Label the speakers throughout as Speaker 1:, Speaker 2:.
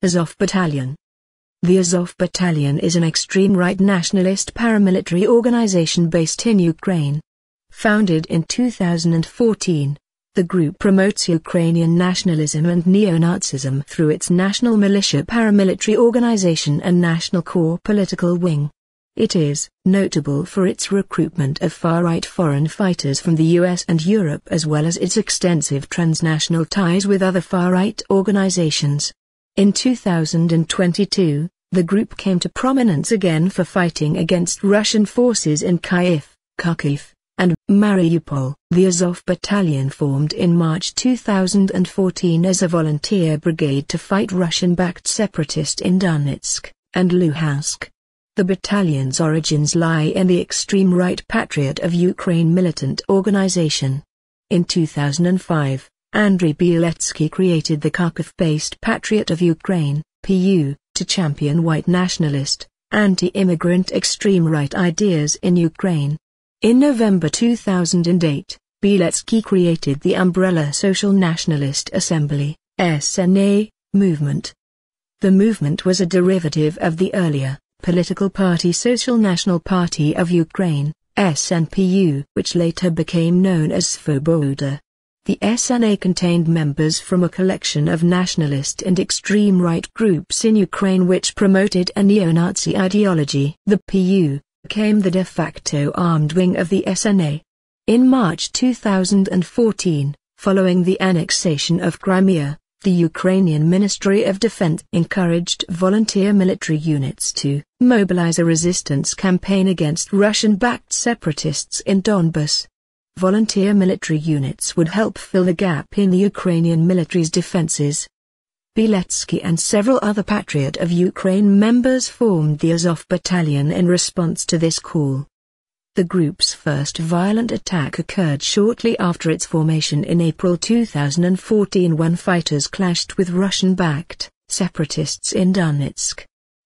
Speaker 1: Azov Battalion. The Azov Battalion is an extreme right nationalist paramilitary organization based in Ukraine. Founded in 2014, the group promotes Ukrainian nationalism and neo-Nazism through its national militia paramilitary organization and national core political wing. It is notable for its recruitment of far-right foreign fighters from the US and Europe, as well as its extensive transnational ties with other far-right organizations. In 2022, the group came to prominence again for fighting against Russian forces in Kyiv, Kharkiv, and Mariupol. The Azov Battalion formed in March 2014 as a volunteer brigade to fight Russian-backed separatists in Donetsk and Luhansk. The battalion's origins lie in the extreme right Patriot of Ukraine militant organization. In 2005, Andriy Bieletsky created the Kharkiv-based Patriot of Ukraine, PU, to champion white nationalist, anti-immigrant extreme right ideas in Ukraine. In November 2008, Bieletsky created the umbrella Social Nationalist Assembly, SNA, movement. The movement was a derivative of the earlier political party Social National Party of Ukraine, SNPU, which later became known as 𝗧𝗿𝗶𝗁𝗱𝗏. The SNA contained members from a collection of nationalist and extreme right groups in Ukraine which promoted a neo-Nazi ideology. The PU became the de facto armed wing of the SNA. In March 2014, following the annexation of Crimea, the Ukrainian Ministry of Defense encouraged volunteer military units to mobilize a resistance campaign against Russian-backed separatists in Donbas. Volunteer military units would help fill the gap in the Ukrainian military's defenses. Bieletsky and several other Patriot of Ukraine members formed the Azov Battalion in response to this call. The group's first violent attack occurred shortly after its formation in April 2014 when fighters clashed with Russian-backed separatists in Donetsk.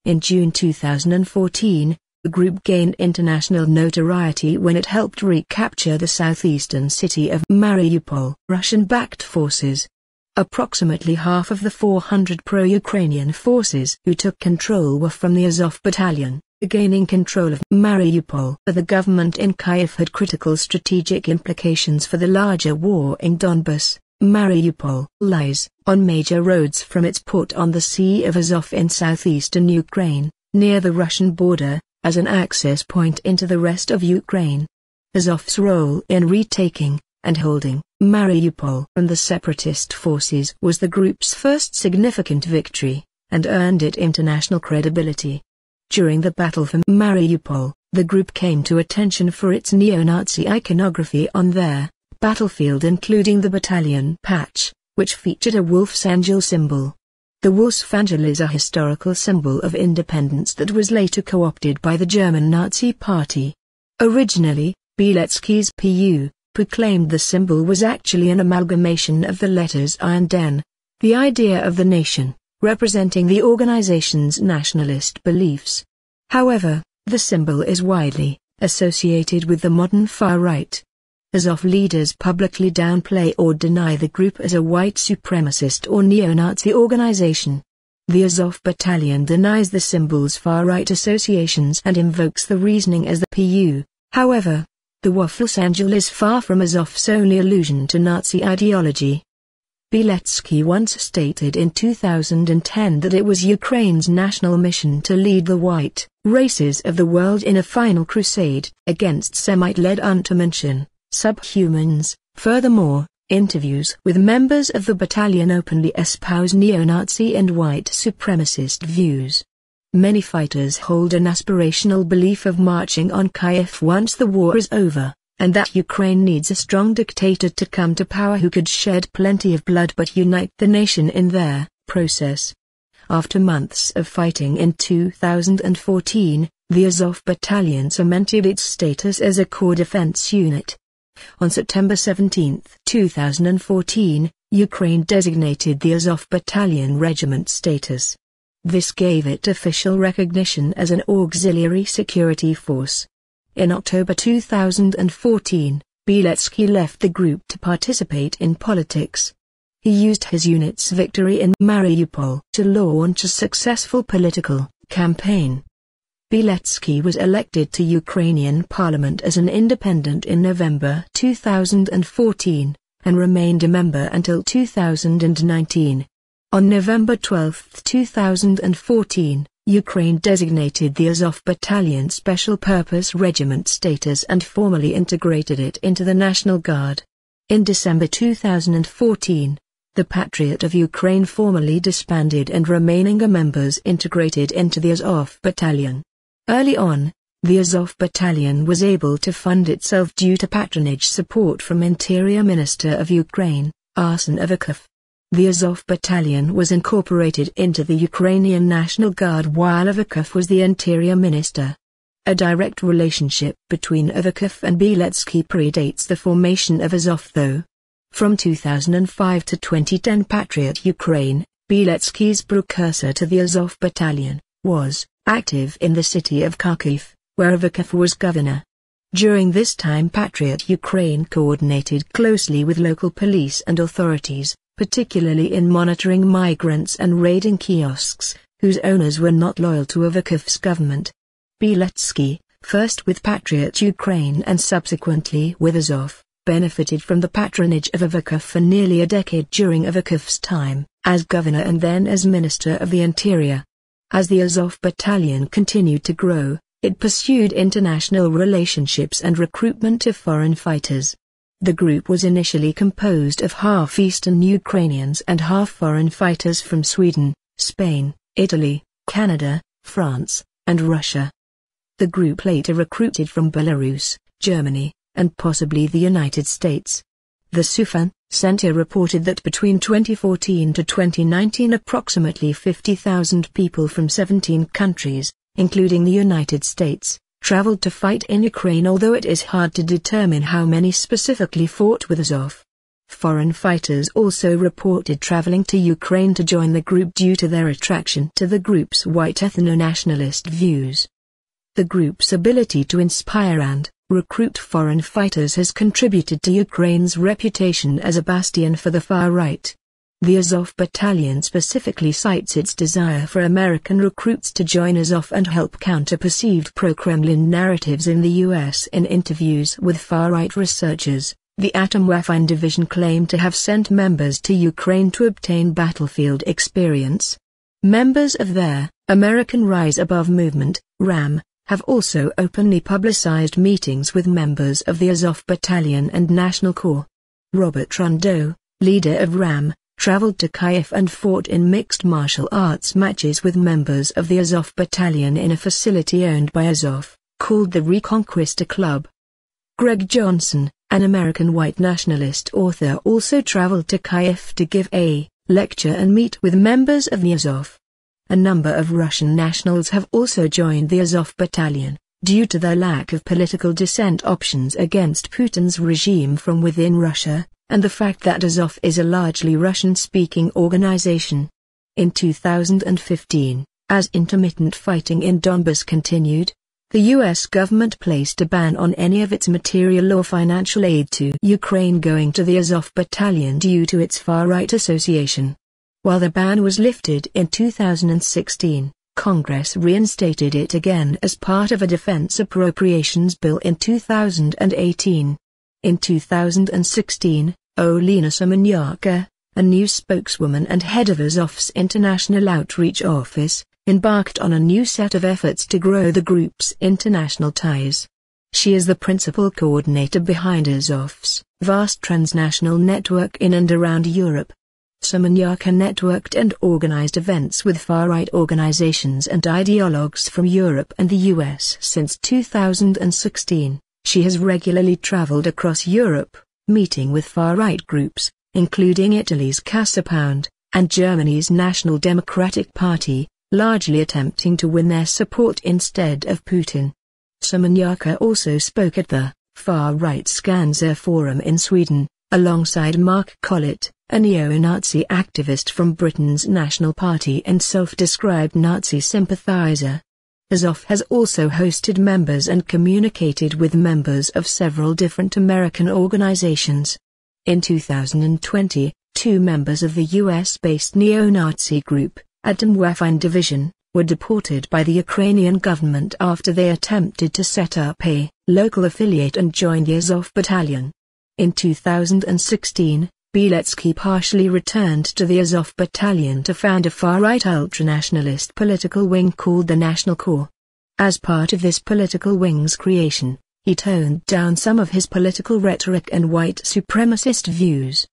Speaker 1: In June 2014, the group gained international notoriety when it helped recapture the southeastern city of Mariupol. Russian-backed forces. Approximately half of the 400 pro-Ukrainian forces who took control were from the Azov Battalion. Gaining control of Mariupol for the government in Kyiv had critical strategic implications for the larger war in Donbas. Mariupol lies on major roads from its port on the Sea of Azov in southeastern Ukraine, near the Russian border, as an access point into the rest of Ukraine. Azov's role in retaking and holding Mariupol from the separatist forces was the group's first significant victory, and earned it international credibility. During the battle for Mariupol, the group came to attention for its neo-Nazi iconography on their battlefield, including the battalion patch, which featured a wolf's angel symbol. The wolf's angel is a historical symbol of independence that was later co-opted by the German Nazi Party. Originally, Bieletsky's PU proclaimed the symbol was actually an amalgamation of the letters I and N, the idea of the nation, representing the organization's nationalist beliefs. However, the symbol is widely associated with the modern far right. Azov leaders publicly downplay or deny the group as a white supremacist or neo-Nazi organization. The Azov Battalion denies the symbol's far-right associations and invokes the reasoning as the PU. However, the wolf's angel is far from Azov's only allusion to Nazi ideology. Bieletsky once stated in 2010 that it was Ukraine's national mission to lead the white races of the world in a final crusade against Semite-led untermenschen, subhumans. Furthermore, interviews with members of the battalion openly espouse neo-Nazi and white supremacist views. Many fighters hold an aspirational belief of marching on Kyiv once the war is over, and that Ukraine needs a strong dictator to come to power who could shed plenty of blood but unite the nation in their process. After months of fighting in 2014, the Azov Battalion cemented its status as a core defense unit. On September 17, 2014, Ukraine designated the Azov Battalion regiment status. This gave it official recognition as an auxiliary security force. In October 2014, Bieletsky left the group to participate in politics. he used his unit's victory in Mariupol to launch a successful political campaign. 𝗏𝗍𝗃 was elected to Ukrainian parliament as an independent in November 2014, and remained a member until 2019. On November 12, 2014, Ukraine designated the Azov Battalion Special Purpose Regiment status and formally integrated it into the National Guard. In December 2014, the Patriot of Ukraine formally disbanded and remaining members integrated into the Azov Battalion. Early on, the Azov Battalion was able to fund itself due to patronage support from Interior Minister of Ukraine, 𝗧𝗿𝗱𝗶𝗁𝗱𝗏. The Azov Battalion was incorporated into the Ukrainian National Guard while 𝗲𝗱𝗱𝗶𝗁𝗱𝗏 was the Interior Minister. A direct relationship between 𝗲𝗱𝗱𝗶𝗁𝗱 and 𝗏𝗍𝗃 predates the formation of Azov though. From 2005 to 2010 Patriot Ukraine, 𝗏𝗍𝗃's precursor to the Azov Battalion, was active in the city of Kharkiv, where 𝗲𝗱𝗃 was governor. During this time Patriot Ukraine coordinated closely with local police and authorities, particularly in monitoring migrants and raiding kiosks, whose owners were not loyal to 𝗲𝗱𝗃's government. 𝗏𝗍𝗃, first with Patriot Ukraine and subsequently with Azov, benefited from the patronage of 𝗲𝗱𝗃 for nearly a decade during 𝗲𝗱𝗃's time as governor and then as Minister of the Interior. As the Azov Battalion continued to grow, it pursued international relationships and recruitment of foreign fighters. The group was initially composed of half Eastern Ukrainians and half foreign fighters from Sweden, Spain, Italy, Canada, France, and Russia. The group later recruited from Belarus, Germany, and possibly the United States. The Saturn Center reported that between 2014 to 2019 approximately 50,000 people from 17 countries, including the United States, traveled to fight in Ukraine, although it is hard to determine how many specifically fought with Azov. Foreign fighters also reported traveling to Ukraine to join the group due to their attraction to the group's white ethno-nationalist views. The group's ability to inspire and recruit foreign fighters has contributed to Ukraine's reputation as a bastion for the far right. The Azov Battalion specifically cites its desire for American recruits to join Azov and help counter perceived pro-Kremlin narratives in the U.S. In interviews with far-right researchers, the Atomwaffen division claimed to have sent members to Ukraine to obtain battlefield experience. Members of their American Rise Above movement, RAM, have also openly publicized meetings with members of the Azov Battalion and National Corps. Robert Trudeau, leader of RAM, traveled to Kyiv and fought in mixed martial arts matches with members of the Azov Battalion in a facility owned by Azov, called the Reconquista Club. Greg Johnson, an American white nationalist author, also traveled to Kyiv to give a lecture and meet with members of the Azov. A number of Russian nationals have also joined the Azov Battalion, due to their lack of political dissent options against Putin's regime from within Russia, and the fact that Azov is a largely Russian-speaking organization. In 2015, as intermittent fighting in Donbas continued, the U.S. government placed a ban on any of its material or financial aid to Ukraine going to the Azov Battalion due to its far-right association. While the ban was lifted in 2016, Congress reinstated it again as part of a defense appropriations bill in 2018. In 2016, Olena Semeniaka, a new spokeswoman and head of Azov's International Outreach Office, embarked on a new set of efforts to grow the group's international ties. She is the principal coordinator behind Azov's vast transnational network in and around Europe. Semeniaka networked and organized events with far-right organizations and ideologues from Europe and the US since 2016. She has regularly traveled across Europe, meeting with far-right groups, including Italy's Casa Pound and Germany's National Democratic Party, largely attempting to win their support instead of Putin. Semeniaka also spoke at the far-right Skanser Forum in Sweden, alongside Mark Collett, a neo-Nazi activist from Britain's National Party and self-described Nazi sympathizer. Azov has also hosted members and communicated with members of several different American organizations. In 2020, 2 members of the US-based neo-Nazi group, Atomwaffen Division, were deported by the Ukrainian government after they attempted to set up a local affiliate and join the Azov Battalion. In 2016, 𝗧𝗿𝗶𝗁𝗱𝗄 partially returned to the Azov Battalion to found a far-right ultranationalist political wing called the National Corps. As part of this political wing's creation, he toned down some of his political rhetoric and white supremacist views.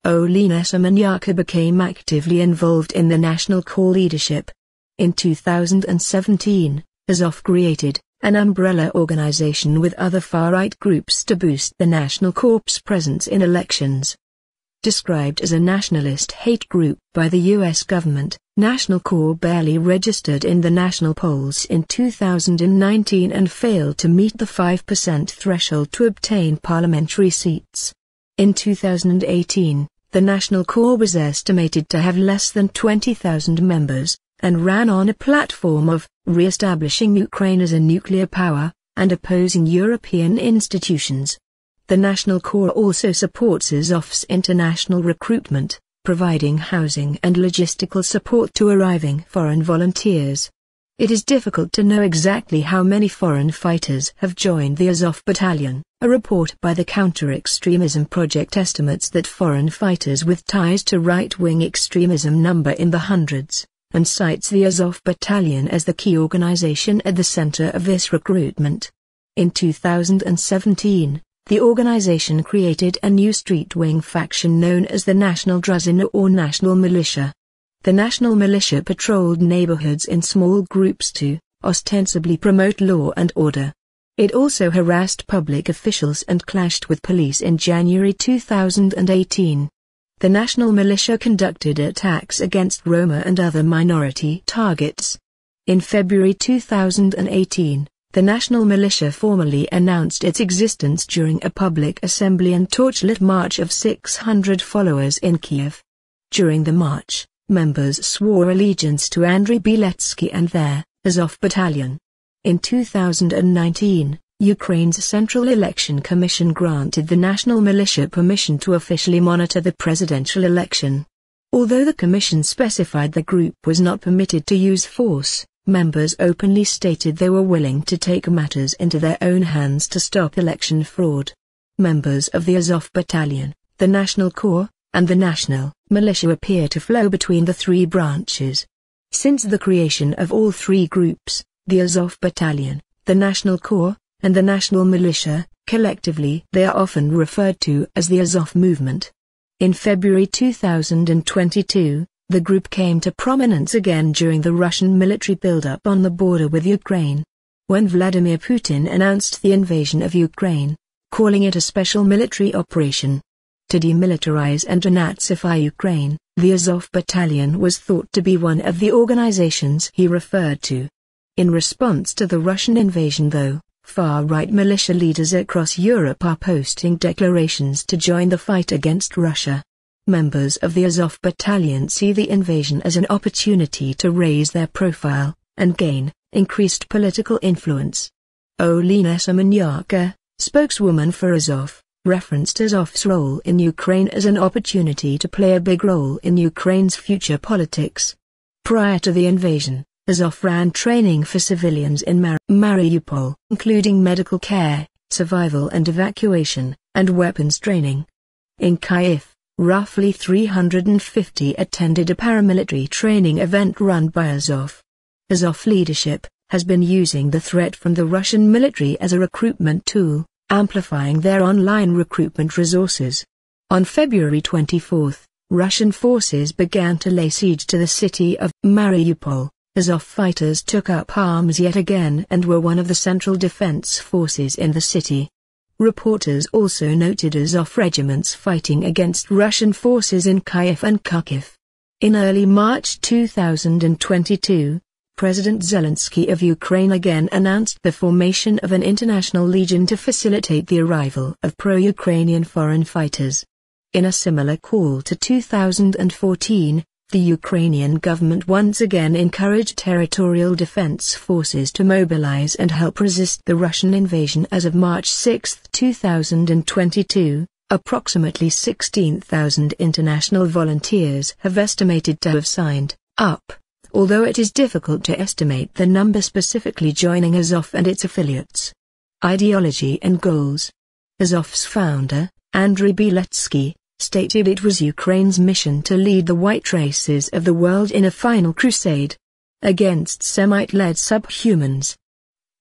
Speaker 1: 𝗍𝗆𝗱𝗻𝗋𝗃 became actively involved in the National Corps leadership. In 2017, Azov created an umbrella organization with other far-right groups to boost the National Corps' presence in elections. Described as a nationalist hate group by the U.S. government, National Corps barely registered in the national polls in 2019 and failed to meet the 5% threshold to obtain parliamentary seats. In 2018, the National Corps was estimated to have less than 20,000 members, and ran on a platform of re-establishing Ukraine as a nuclear power, and opposing European institutions. The National Corps also supports Azov's international recruitment, providing housing and logistical support to arriving foreign volunteers. It is difficult to know exactly how many foreign fighters have joined the Azov Battalion. A report by the Counter-Extremism Project estimates that foreign fighters with ties to right-wing extremism number in the hundreds, and cites the Azov Battalion as the key organization at the center of this recruitment. In 2017, the organization created a new street-wing faction known as the National Druzina or National Militia. The National Militia patrolled neighborhoods in small groups to, ostensibly promote law and order. It also harassed public officials and clashed with police in January 2018. The National Militia conducted attacks against Roma and other minority targets. In February 2018, the National Militia formally announced its existence during a public assembly and torchlit march of 600 followers in Kiev. During the march, members swore allegiance to Andriy Bieletsky and their Azov Battalion. In 2019, Ukraine's Central Election Commission granted the National Militia permission to officially monitor the presidential election. Although the commission specified the group was not permitted to use force, members openly stated they were willing to take matters into their own hands to stop election fraud. Members of the Azov Battalion, the National Corps, and the National Militia appear to flow between the three branches. Since the creation of all three groups, the Azov Battalion, the National Corps, and the National Militia, collectively they are often referred to as the Azov movement. In February 2022, the group came to prominence again during the Russian military buildup on the border with Ukraine. When Vladimir Putin announced the invasion of Ukraine, calling it a special military operation to demilitarize and denazify Ukraine, the Azov Battalion was thought to be one of the organizations he referred to. In response to the Russian invasion though, far-right militia leaders across Europe are posting declarations to join the fight against Russia. Members of the Azov Battalion see the invasion as an opportunity to raise their profile, and gain increased political influence. 𝗍𝗆𝗱𝗻𝗋𝗃, spokeswoman for Azov, referenced Azov's role in Ukraine as an opportunity to play a big role in Ukraine's future politics. Prior to the invasion, Azov ran training for civilians in Mariupol, including medical care, survival and evacuation, and weapons training. In Kyiv, roughly 350 attended a paramilitary training event run by Azov. Azov leadership has been using the threat from the Russian military as a recruitment tool, amplifying their online recruitment resources. On February 24, Russian forces began to lay siege to the city of Mariupol. Azov fighters took up arms yet again and were one of the central defense forces in the city. Reporters also noted Azov regiments fighting against Russian forces in Kyiv and Kharkiv. In early March 2022, President Zelensky of Ukraine again announced the formation of an international legion to facilitate the arrival of pro-Ukrainian foreign fighters. In a similar call to 2014, the Ukrainian government once again encouraged territorial defense forces to mobilize and help resist the Russian invasion. As of March 6, 2022, Approximately 16,000 international volunteers have estimated to have signed up, although it is difficult to estimate the number specifically joining Azov and its affiliates. Ideology and goals. Azov's founder, Andrei Bieletsky, stated it was Ukraine's mission to lead the white races of the world in a final crusade against Semite-led subhumans.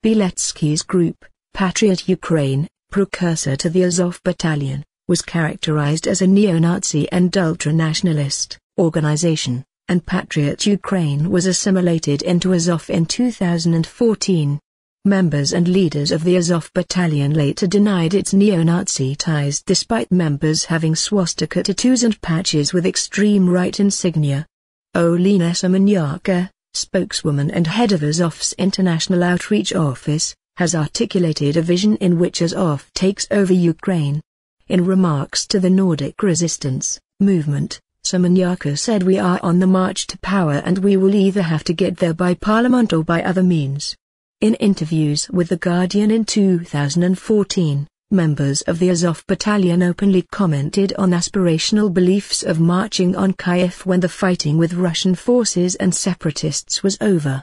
Speaker 1: Bieletsky's group, Patriot Ukraine, precursor to the Azov Battalion, was characterized as a neo-Nazi and ultra-nationalist organization, and Patriot Ukraine was assimilated into Azov in 2014. Members and leaders of the Azov Battalion later denied its neo-Nazi ties despite members having swastika tattoos and patches with extreme right insignia. Olena Semeniaka, spokeswoman and head of Azov's International Outreach Office, has articulated a vision in which Azov takes over Ukraine. In remarks to the Nordic Resistance movement, Semeniaka said, "We are on the march to power and we will either have to get there by parliament or by other means." In interviews with The Guardian in 2014, members of the Azov Battalion openly commented on aspirational beliefs of marching on Kyiv when the fighting with Russian forces and separatists was over.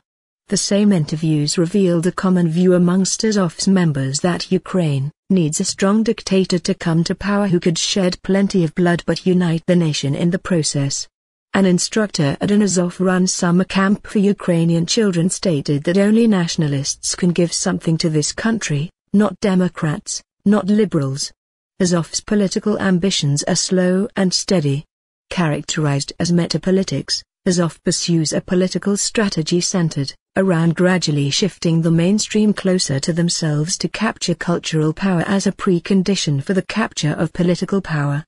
Speaker 1: The same interviews revealed a common view amongst Azov's members that Ukraine needs a strong dictator to come to power who could shed plenty of blood but unite the nation in the process. An instructor at an Azov-run summer camp for Ukrainian children stated that only nationalists can give something to this country, not Democrats, not liberals. Azov's political ambitions are slow and steady. Characterized as metapolitics, Azov pursues a political strategy centered around gradually shifting the mainstream closer to themselves to capture cultural power as a precondition for the capture of political power.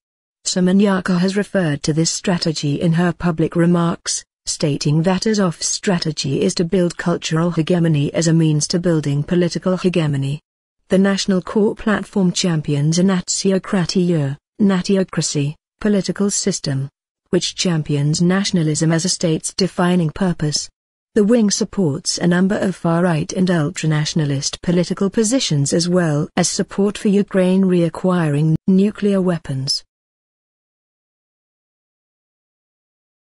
Speaker 1: Semeniaka has referred to this strategy in her public remarks, stating that Azov's strategy is to build cultural hegemony as a means to building political hegemony. The National Core Platform champions a natiocracy political system, which champions nationalism as a state's defining purpose. The wing supports a number of far-right and ultranationalist political positions as well as support for Ukraine reacquiring nuclear weapons.